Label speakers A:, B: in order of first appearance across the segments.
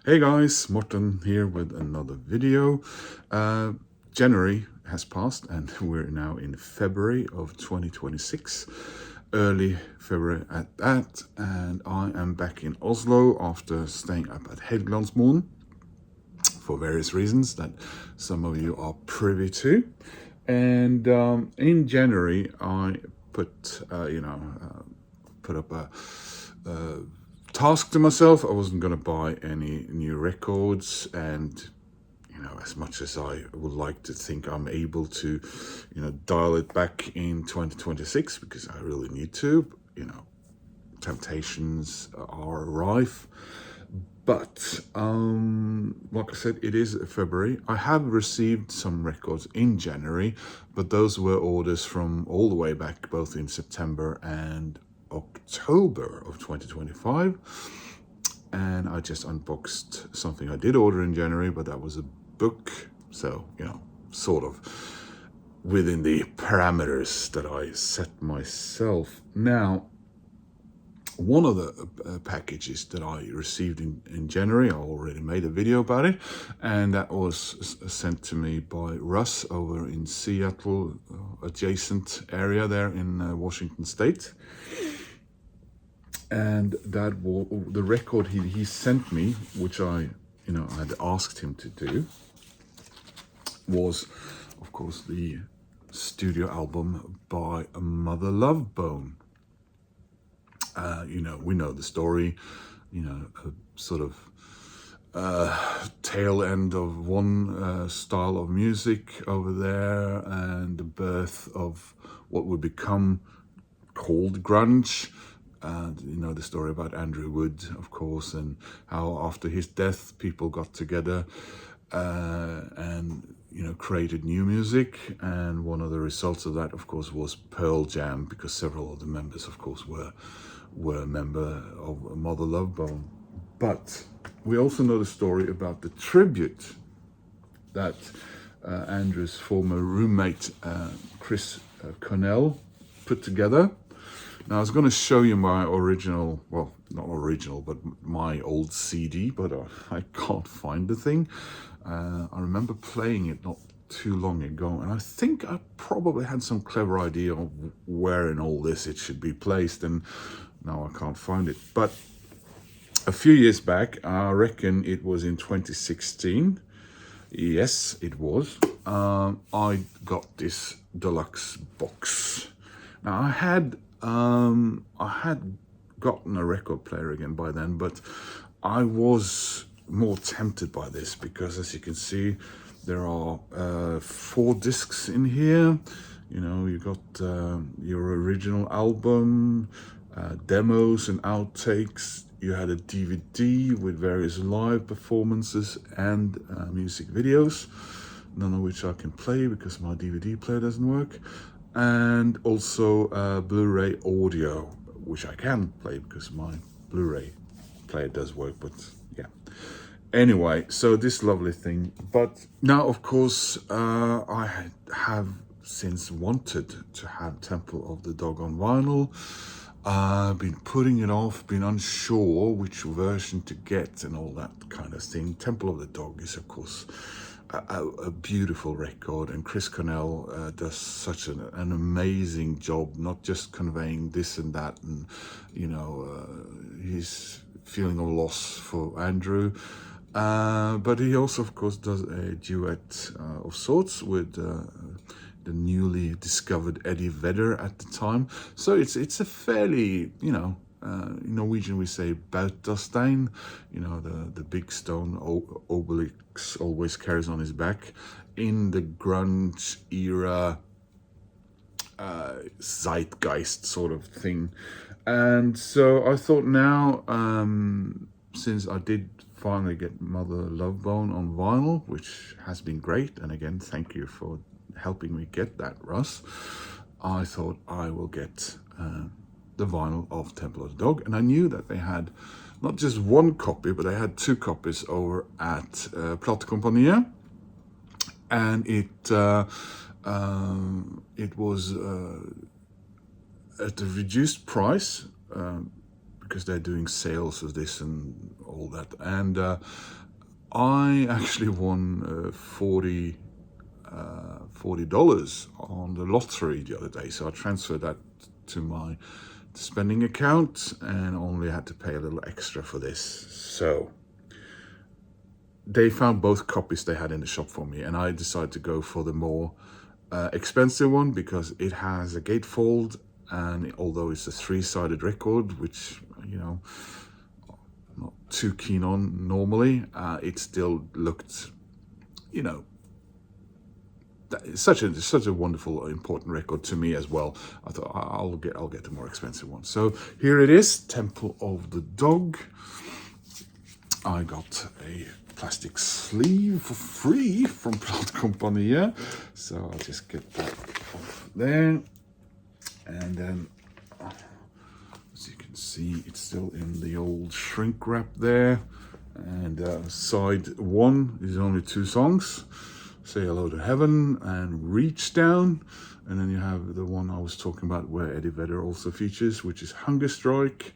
A: Hey guys, Morten here with another video. January has passed and we're now in February of 2026, early February at that, and I am back in Oslo after staying up at Helgelandsmoen for various reasons that some of you are privy to. And in January I put up a task to myself. I wasn't going to buy any new records, and as much as I would like to think I'm able to dial it back in 2026, because I really need to, temptations are rife. But like I said, it is February. I have received some records in January, but those were orders from all the way back, both in September and October of 2025. And I just unboxed something I did order in January, but that was a book, so sort of within the parameters that I set myself. Now, one of the packages that I received in January, I already made a video about it, and that was sent to me by Russ over in Seattle, adjacent area there in Washington State. And that the record he sent me, which I had asked him to do, was of course the studio album by Mother Love Bone. We know the story, a sort of tail end of one style of music over there, and the birth of what would become called grunge. And the story about Andrew Wood, of course, and how after his death people got together and created new music. And one of the results of that, of course, was Pearl Jam, because several of the members, of course, were a member of Mother Love Bone. But we also know the story about the tribute that Andrew's former roommate Chris Cornell put together. Now, I was going to show you my original, well, not original, but my old CD, but I can't find the thing. I remember playing it not too long ago, and I think I probably had some clever idea of where in all this it should be placed, and now I can't find it. But a few years back, I reckon it was in 2016, yes, it was, I got this deluxe box. Now, I had gotten a record player again by then, but I was more tempted by this because, as you can see, there are 4 discs in here. You got your original album, demos and outtakes. You had a DVD with various live performances and music videos, none of which I can play because my DVD player doesn't work. And also Blu-ray audio, which I can play because my Blu-ray player does work, but yeah. Anyway, so this lovely thing. But now, of course, I have since wanted to have Temple of the Dog on vinyl. Been putting it off, been unsure which version to get and all that kind of thing. Temple of the Dog is, of course, a beautiful record, and Chris Cornell does such an amazing job, not just conveying this and that, and his feeling of loss for Andrew, but he also, of course, does a duet of sorts with the newly discovered Eddie Vedder at the time. So it's a fairly, in Norwegian we say bautastein, the big stone Obelix always carries on his back in the grunge era zeitgeist sort of thing. And so I thought now, since I did finally get Mother Love Bone on vinyl, which has been great, and again, thank you for helping me get that, Russ, I thought I will get the vinyl of Temple of the Dog. And I knew that they had not just one copy, but they had 2 copies over at Platekompaniet, and it was at a reduced price, because they're doing sales of this and all that. And I actually won $40 on the lottery the other day. So I transferred that to my spending account and only had to pay a little extra for this. So they found both copies they had in the shop for me, and I decided to go for the more expensive one because it has a gatefold, and although it's a 3-sided record, which, you know, I'm not too keen on normally, it still looked, you know, it's such a wonderful, important record to me as well. I thought I'll get the more expensive one. So here it is, Temple of the Dog. I got a plastic sleeve for free from Plant Company here, so I'll just get that off there. And then, as you can see, it's still in the old shrink wrap there. And side 1 is only 2 songs, Say Hello to Heaven and Reach Down. And then you have the one I was talking about where Eddie Vedder also features, which is Hunger Strike,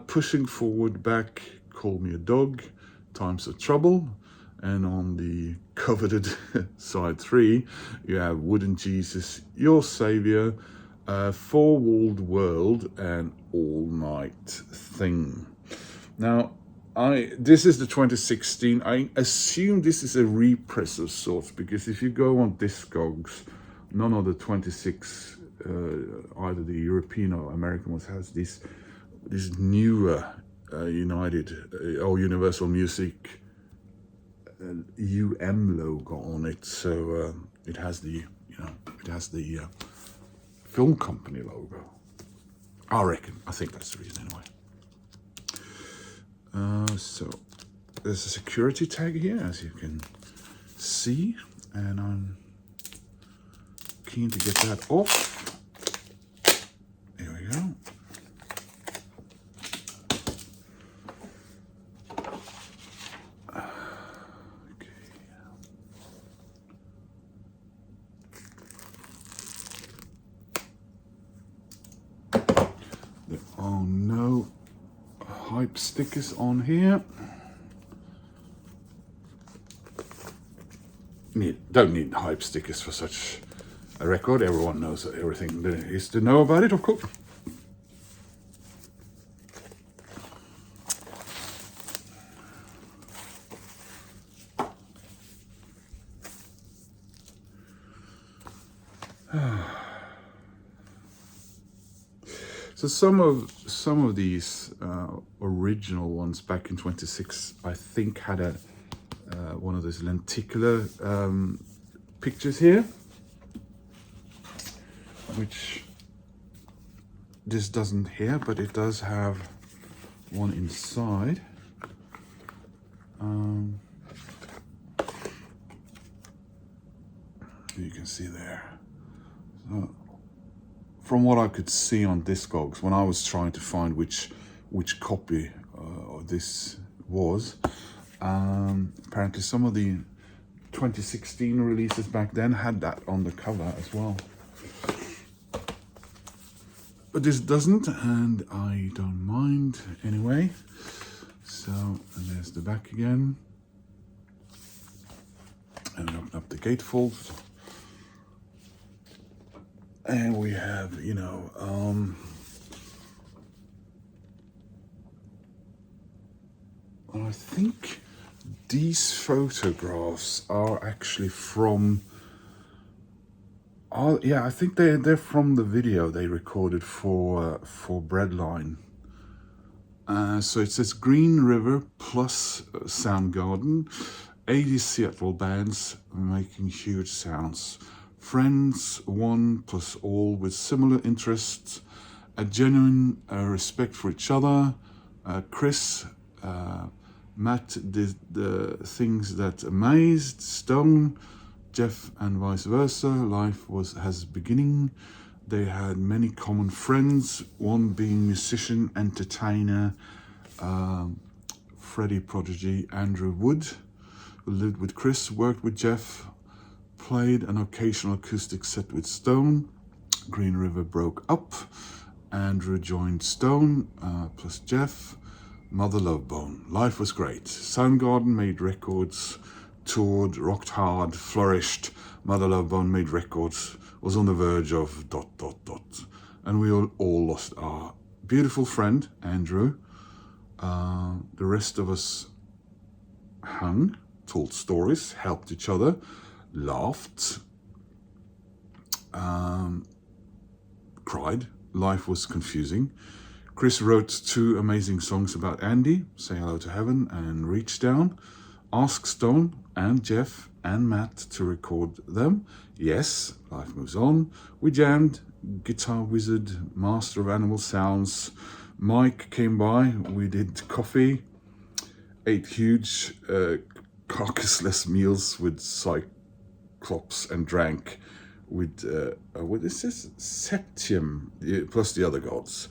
A: Pushing Forward Back, Call Me a Dog, Times of Trouble. And on the coveted side 3, you have Wooden Jesus, Your Savior, Four-Walled World, and All Night Thing. Now, this is the 2016. I assume this is a repress of sorts, because if you go on Discogs, none of the 26, either the European or American ones, has this newer Universal Music UM logo on it. So it has the film company logo. I think that's the reason anyway. So there's a security tag here, as you can see, and I'm keen to get that off. There we go. There are no hype stickers on here. Don't need hype stickers for such a record. Everyone knows everything there is to know about it, of course. So some of these original ones back in 26, I think, had one of those lenticular pictures here, which this doesn't here, but it does have one inside. You can see there. So, from what I could see on Discogs, when I was trying to find which copy this was, apparently some of the 2016 releases back then had that on the cover as well. But this doesn't, and I don't mind anyway. So, and there's the back again. And open up the gatefold. And we have, I think these photographs are actually from, I think they're from the video they recorded for Breadline. So it says Green River plus Soundgarden, 80 Seattle bands making huge sounds. Friends, one plus all with similar interests, a genuine respect for each other. Chris, Matt did the things that amazed. Stone, Jeff, and vice versa. Life has beginning. They had many common friends, one being musician, entertainer, Freddie Prodigy, Andrew Wood, who lived with Chris, worked with Jeff, played an occasional acoustic set with Stone. Green River broke up, Andrew joined Stone, plus Jeff. Mother Love Bone. Life was great. Soundgarden made records, toured, rocked hard, flourished. Mother Love Bone made records, was on the verge of ... And we all lost our beautiful friend, Andrew. The rest of us hung, told stories, helped each other, laughed, cried. Life was confusing. Chris wrote 2 amazing songs about Andy, Say Hello to Heaven and Reach Down. Asked Stone and Jeff and Matt to record them. Yes, life moves on. We jammed, Guitar Wizard, Master of Animal Sounds. Mike came by, we did coffee, ate huge carcassless meals with Cyclops and drank with, what is this? Septium, plus the other gods.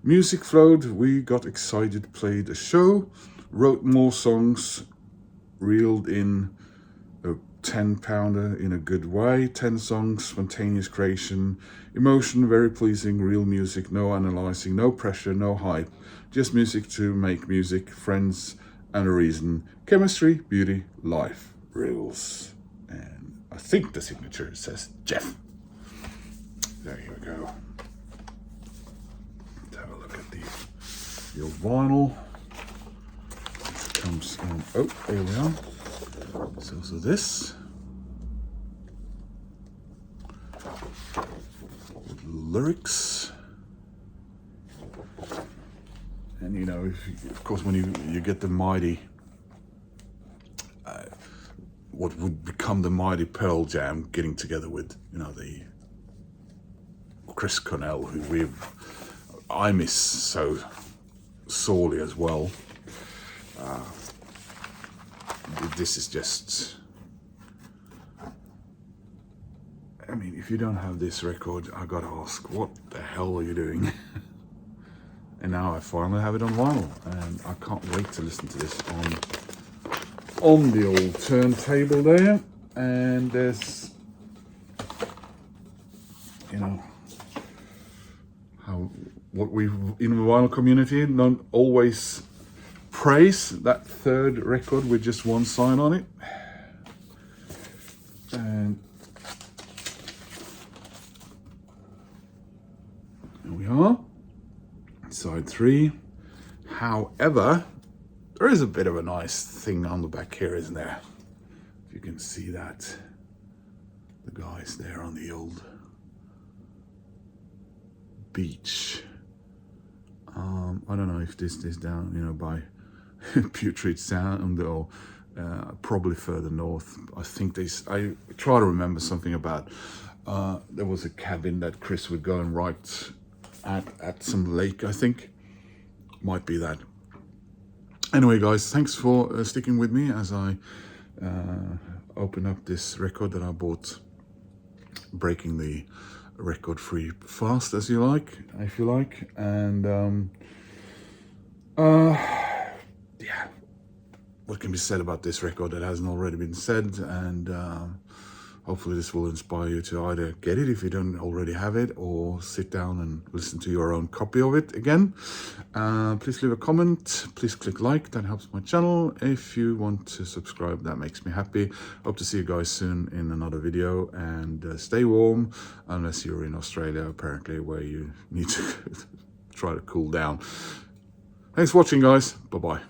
A: Music flowed, we got excited, played a show, wrote more songs, reeled in a 10-pounder in a good way, 10 songs, spontaneous creation, emotion, very pleasing, real music, no analyzing, no pressure, no hype, just music to make music, friends and a reason, chemistry, beauty, life, rules. And I think the signature says Jeff. There you go. Let's have a look at the old vinyl. It comes in, oh, there we are. There's also this. With lyrics. And you know, of course, when you get the mighty, what would become the mighty Pearl Jam getting together with, you know, the Chris Cornell, who I miss so sorely as well. This is just, I mean, if you don't have this record, I gotta ask, what the hell are you doing? And now I finally have it on vinyl, and I can't wait to listen to this on the old turntable there. And there's, you know, what we in the vinyl community don't always praise that third record with just one sign on it. And here we are, side 3. However, there is a bit of a nice thing on the back here, isn't there? If you can see that, the guys there on the old beach. I don't know if this is down, you know, by Putrid Sound or probably further north. I think I try to remember something about there was a cabin that Chris would go and write at some lake, I think. Might be that. Anyway, guys, thanks for sticking with me as I open up this record that I bought, breaking the record free fast, as you like, if you like. And yeah, what can be said about this record that hasn't already been said? And hopefully this will inspire you to either get it if you don't already have it, or sit down and listen to your own copy of it again. Please leave a comment, please click like, that helps my channel. If you want to subscribe, that makes me happy. Hope to see you guys soon in another video, and stay warm, unless you're in Australia apparently, where you need to try to cool down. Thanks for watching, guys. Bye bye.